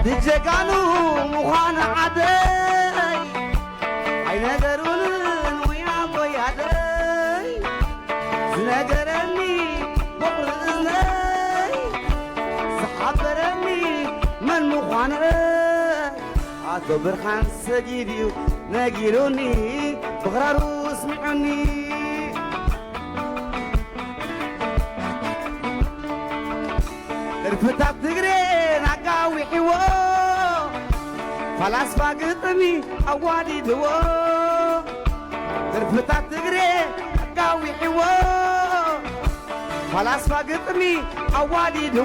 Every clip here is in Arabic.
دجاجانو مخانا عدي عينا قرولن ويا بويا دي زنقرني بقر إذني سحبرني من مخانا عطو برخان سجيديو ناقيروني بغرارو اسمعوني رفتك تقرين عقاوي حيوو فلاسفة قطمي أوادي دو رفتك تقرين عقاوي حيوو فلاسفة قطمي أوادي دو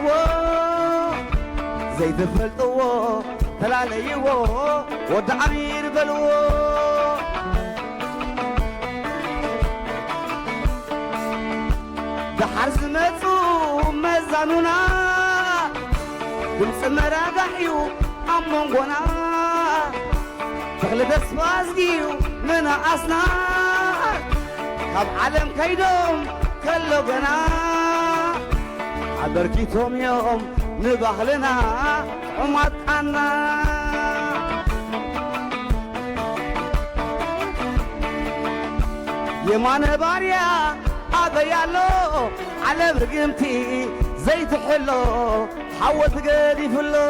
زي دفلتو تلاليو ود عمير بلو دحر زمتو مزانونا دمس مراقحيو أمونغونا تغلب اسفازقيو من أصنا خب عالم كيدوم كلو قنا عبركيتهم يوم نبخلنا ومطحنا يمان باريا أبيالو على برقمتي زيت حلو حوت قدي فلو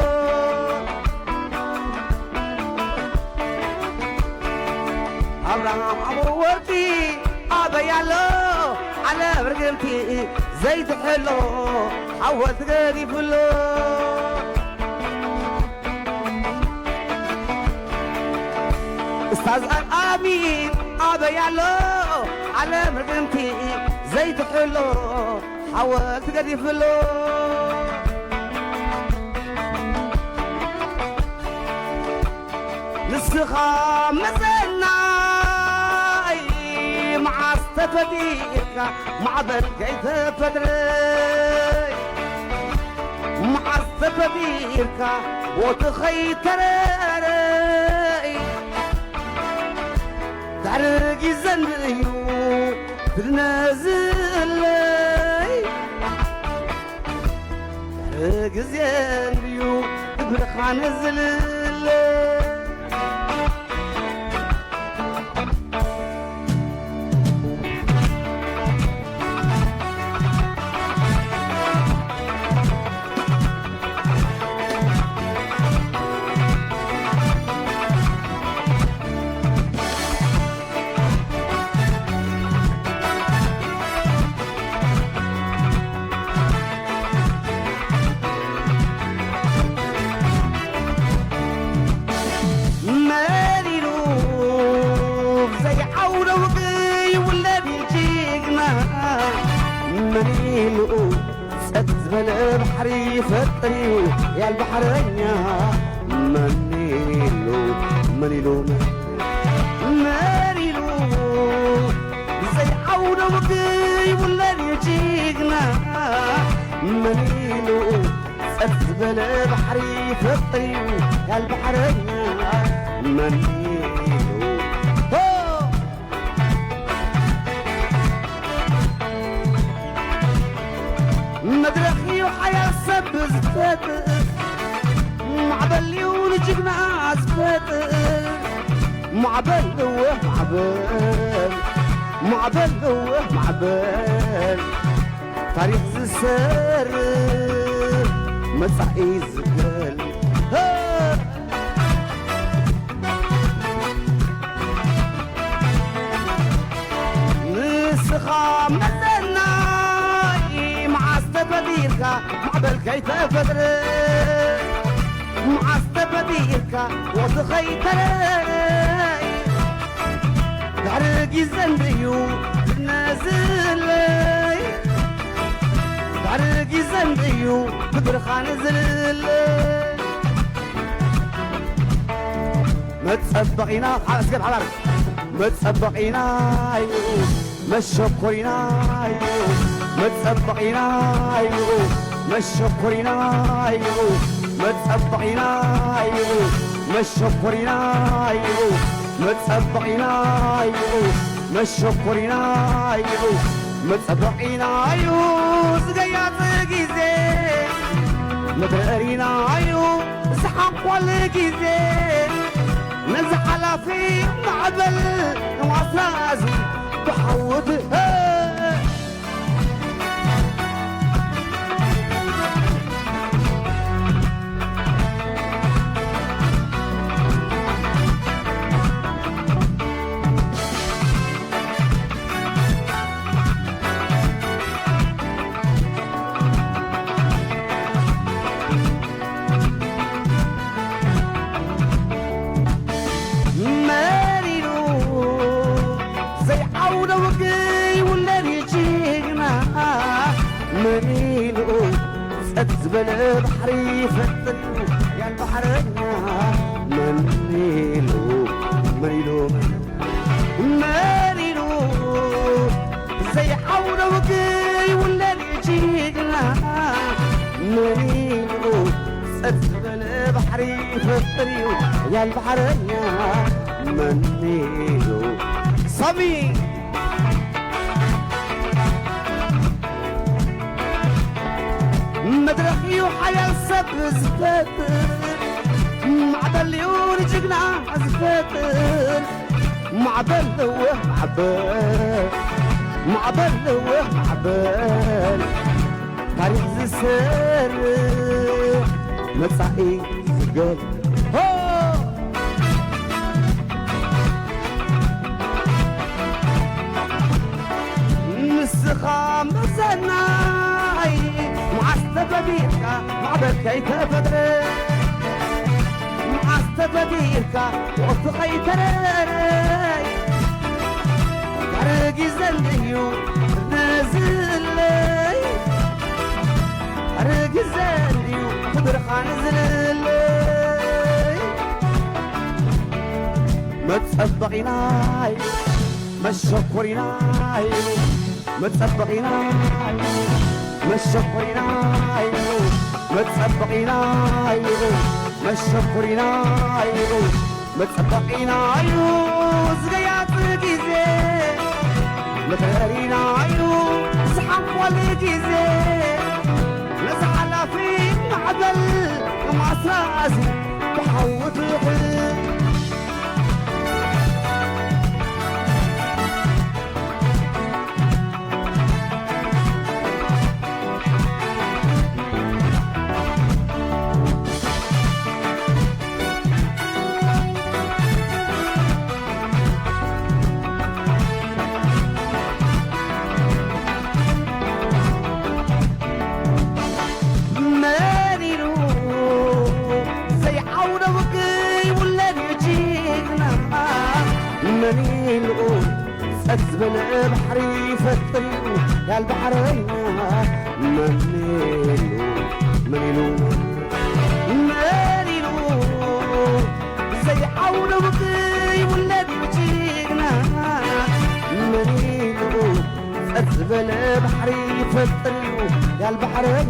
أبراهام أبو ورتي أبيالو على برقمتي زيت حلو حوت قدي فلو أستاذ الأمين أبيالو على برقمتي زيت حلو حوت قدي فلو نسخة مزلنا مع استفديك مع بالكيت فدري مع استفديك وتخيتري تعرقي زنبيو تنازل تعرقي زنبيو تبرخ نزل منيلو سدزبل بحري فطريو يا البحرية منيلو منيلو منيلو زي عودة وقي ولا يجيقنا منيلو سدزبل بحري فطريو يا البحرية منيلو مدرخي وحياة سبز فتق معبلي ونجقنا عزفتق معبل معبل معبل معبل تاريخ السر مسعي الزقل نسخة مثلنا بديركا معبل كيف فدري معست بديركا وتخيتري تعرقي زنبيو نازل تعرقي زنبيو بدرخا نزل ما تسبقينا اسكت على ما تسبقينا ما تشكرينا ما تسبقينا ما تشكرينا ما تسبقينا ما تشكرينا ما تسبقينا ما تشكرينا ما تسبقينا زقيات قيزي ما تقرينا زحام كل جزء نزح على في معبل وعصازي تحوط زبل بحري فتنو يا البحرنا منيلو منيلو منيلو زي حول وقي ولا نجينا منيلو زبل بحري فتنو يا البحرنا منيلو صمي مدرخي وحيا السب زفاتر معدل يورجقنا زفاتر معدل ومعبال معدل ومعبال تاريخ زسر مصاحي زقال نسخة مزناي معستفديركا معبد كيف فدري معستفديركا وقت خيتري كارجي زنديو نازل لي كارجي زنديو خضرخان نزل لي ما تصدقيناي ما تشكريناي ما تصدقيناي ما تشكريناي ما تصدقيناي ما تشكريناي ما تصدقيناي زغيات جيزي ما تغيريناي زحم والجيزي نزعل في معدل ومعصازي تحوط الحب أزبل بحري فتريو يا البحرين منيلو منيلو منيلو زي حول وقي والذي بجينا منيلو أزبل بحري فتريو يا البحرين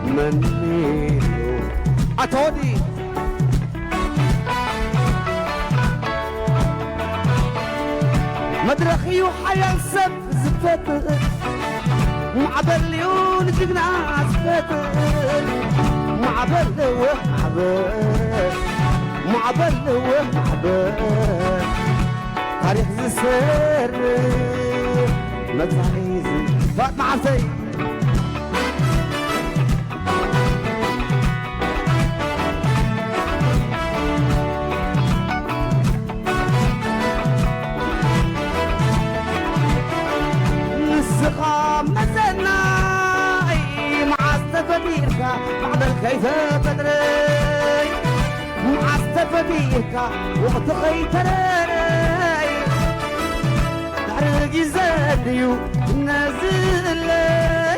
منيلو أتودي مدرخي وحيا السب زفتر معبل ليون جبنا زفتر معبل ومعبل معبل ومعبل تاريخ زسر مدفعيزي فاطمة عرفي مزناي معستفديركا معدل كيف بدري معستفديركا وقت خيتري تعرقي زنديو نازل لي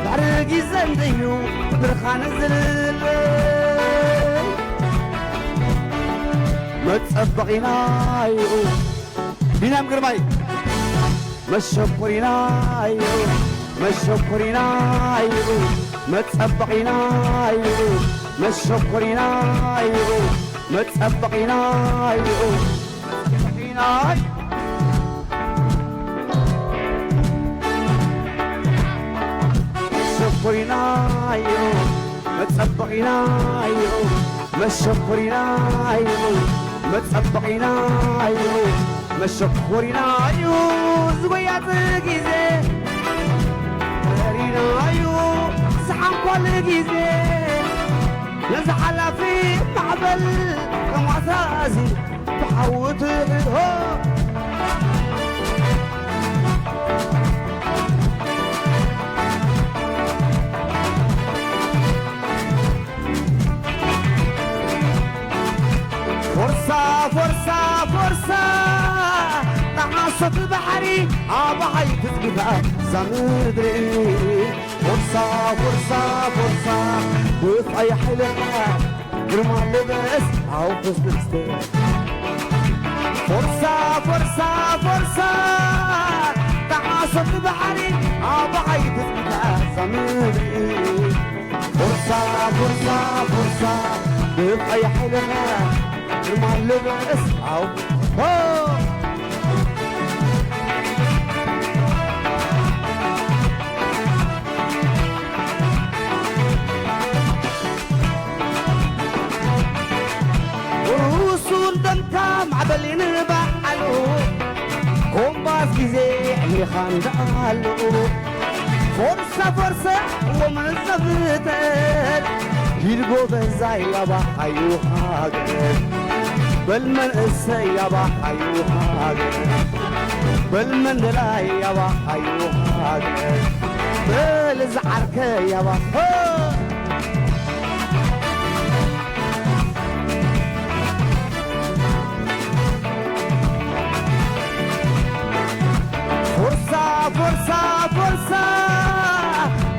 تعرقي زنديو برخا نزل لي ما تصدقيناي بينام قرباي ما تشكريناي ما تشكريناي ما تصدقيناي ما تشكريناي ما تصدقيناي تشكريناي ما متصبقينا يو مشكورينا يو متصبقينا يو مشكورينا يو زويات جيزة رينا يو سحن كل جيزة نزحل في معبل كمعزازي تحوت هو فرصة فرصة فرصة تعاصف بحري عبحي تثبتها زمير دريني فرصة فرصة فرصة وفي أي حلقة جرما لبس أو فستستي فرصة فرصة فرصة تعاصف بحري عبحي تثبتها زمير دريني فرصة فرصة فرصة وفي أي حلقة ما لبس أو ورسول دمتا معبلين بحلو كومباس جزي اللي خاندالو فرصة فرصة ومن زفتت يلقو بزاي يابا حيو حاجر بالمن السيابا حيو حاجر بالمن دلاي يابا حيو حاجر بالزعرك يابا فرصة فرصة فرصة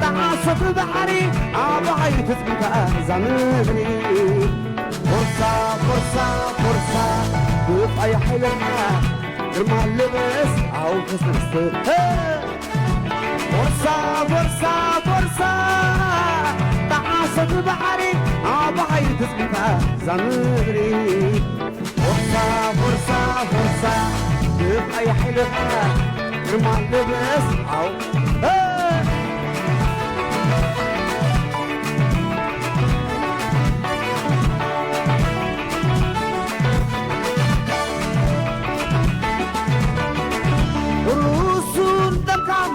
تعاصف البحري عبعي تثبتها زميري فرصة فرصة فرصة وفي أي حلقة جرما لبس أو فستستي فرصة فرصة فرصة تعاصف البحري عبعي تثبتها زميري فرصة فرصة فرصة وفي أي حلقة جرما لبس أو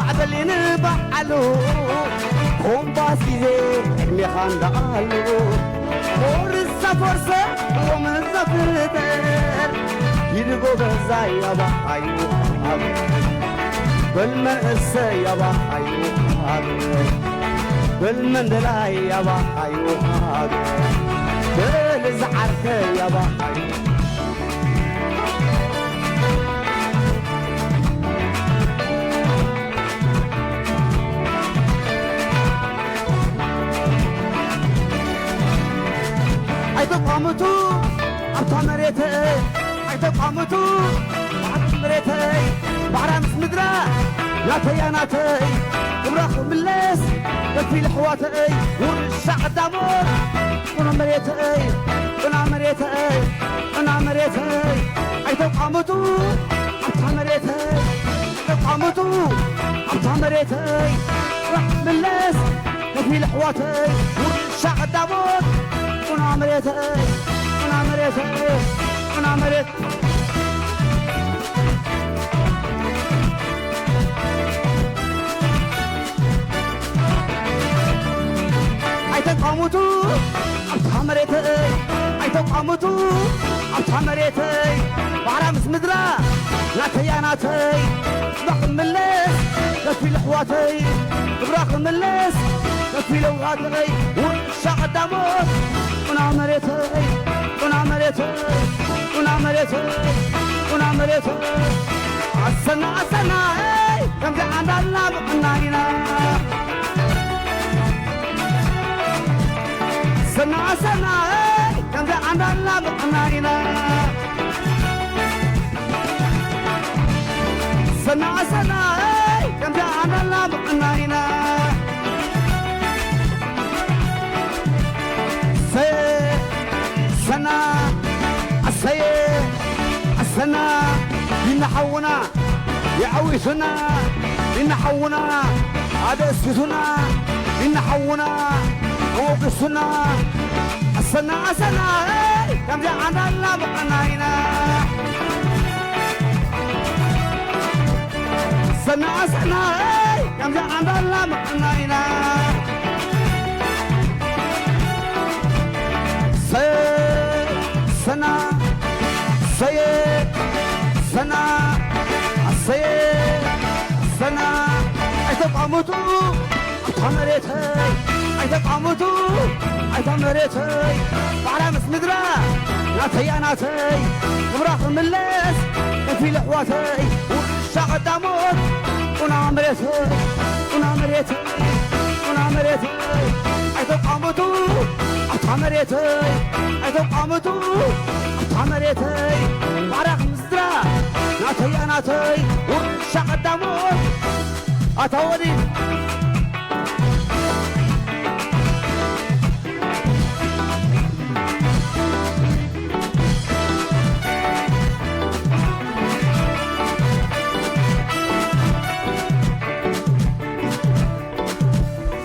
معدلين بحلو كومباس جيزي اللي خاندالو فرصة فرصة ومن زفتر يلقو بزاي يابا حيو حاجر بالمأس يابا حيو حاجر بالمن دلاي يابا حيو حاجر بالزعرك يابا حيو عيتقامتو عبتا مريتي عيتقامتو عبتا مريتي بعرامس مدرا ناتي ناتي وراخ ملس يكفي لحواتي ورشع دامور وانا مريتي وانا مريتي وانا مريتي عيتقامتو عبتا مريتي عيتقامتو عبتا مريتي وراخ ملس يكفي لحواتي ورشع دامور وانا مريتي وانا مريتي وانا مريت عيتقامتو عبتا مريتي عيتقامتو عبتا مريتي بعرامس مدرا ناتي ناتي براخ ملس يكفي لحواتي براخ ملس يكفي لوغاتي ورشع دامور وانا مريتي وانا مريتي وانا مريتي وانا مريتي عالسنة عالسنة كم زي عندنا بقناينا سنة عالسنة كم زي عندنا بقناينا سنة عالسنة كم زي عندنا بقناينا سنة السنة ينحونا يعويسنا ينحونا هذا اسكتنا ينحونا وقصنا السنة سنة كم جعلنا الله بقناينا سنة سنة كم جعلنا الله بقناينا سنة سنة سنة أيتبقى موتو أتمريتي أيتبقى موتو أتمريتي بعلى مسمدرة ناتي ناتي ومراخ الملس في لحواتي وشاق الدموت ونعمريتي أيتبقى موتو أتمريتي أيتبقى موتو أتمريتي بعلى مسمدرة ناتي وشاق الدموت أتولي